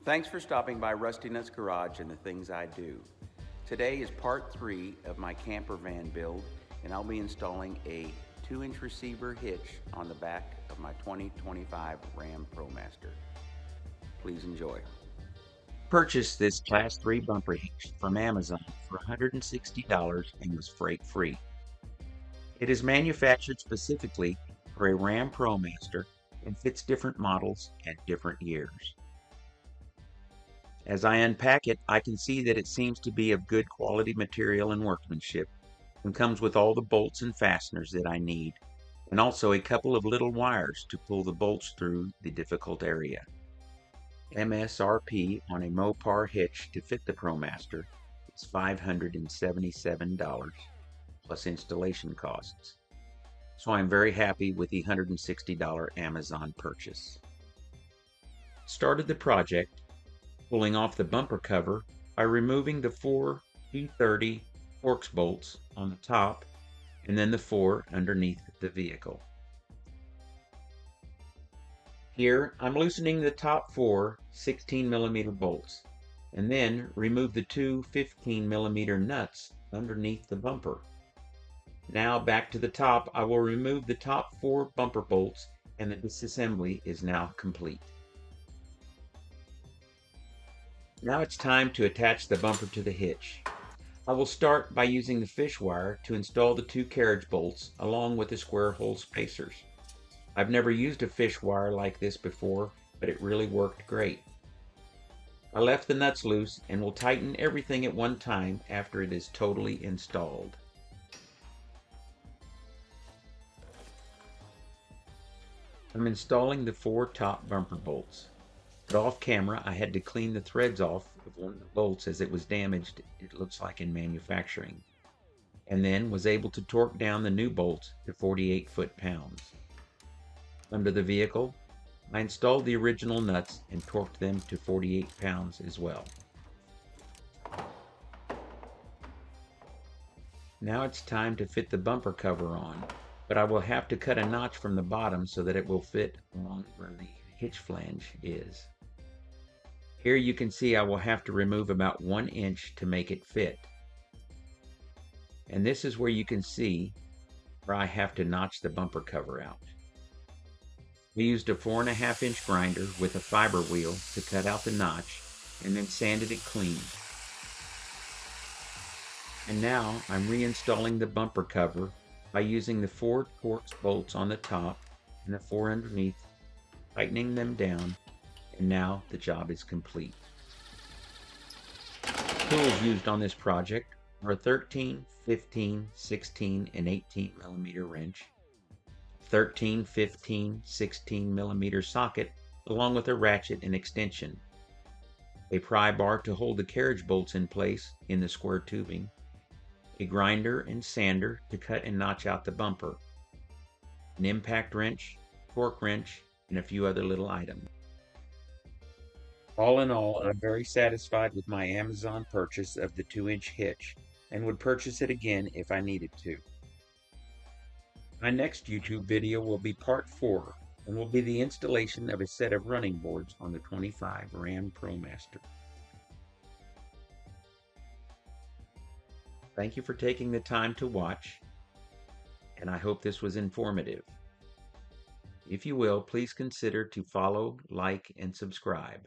Thanks for stopping by Rusty Nuts Garage and the Things I Do. Today is part 3 of my camper van build, and I'll be installing a 2-inch receiver hitch on the back of my 2025 Ram Promaster. Please enjoy. Purchased this Class 3 bumper hitch from Amazon for $160 and was freight free. It is manufactured specifically for a Ram Promaster and fits different models at different years. As I unpack it, I can see that it seems to be of good quality material and workmanship, and comes with all the bolts and fasteners that I need, and also a couple of little wires to pull the bolts through the difficult area. MSRP on a Mopar hitch to fit the Promaster is $577 plus installation costs. So I'm very happy with the $160 Amazon purchase. Started the project pulling off the bumper cover by removing the 4 P30 Torx bolts on the top and then the 4 underneath the vehicle. Here I'm loosening the top 4 16mm bolts and then remove the 2 15mm nuts underneath the bumper. Now back to the top, I will remove the top 4 bumper bolts and the disassembly is now complete. Now it's time to attach the bumper to the hitch. I will start by using the fish wire to install the 2 carriage bolts along with the square hole spacers. I've never used a fish wire like this before, but it really worked great. I left the nuts loose and will tighten everything at one time after it is totally installed. I'm installing the 4 top bumper bolts. But off camera, I had to clean the threads off of one of the bolts as it was damaged, it looks like in manufacturing, and then was able to torque down the new bolts to 48 foot-pounds. Under the vehicle, I installed the original nuts and torqued them to 48 pounds as well. Now it's time to fit the bumper cover on, but I will have to cut a notch from the bottom so that it will fit along where the hitch flange is. Here you can see I will have to remove about 1 inch to make it fit. And this is where you can see where I have to notch the bumper cover out. We used a 4.5-inch grinder with a fiber wheel to cut out the notch and then sanded it clean. And now I'm reinstalling the bumper cover by using the 4 Torx bolts on the top and the 4 underneath, tightening them down, and now the job is complete. Tools used on this project are a 13, 15, 16, and 18mm wrench, 13, 15, 16mm socket, along with a ratchet and extension, a pry bar to hold the carriage bolts in place in the square tubing, a grinder and sander to cut and notch out the bumper, an impact wrench, torque wrench, and a few other little items. All in all, I'm very satisfied with my Amazon purchase of the 2-inch hitch and would purchase it again if I needed to. My next YouTube video will be part 4 and will be the installation of a set of running boards on the 25 Ram Promaster. Thank you for taking the time to watch, and I hope this was informative. If you will, please consider to follow, like, and subscribe.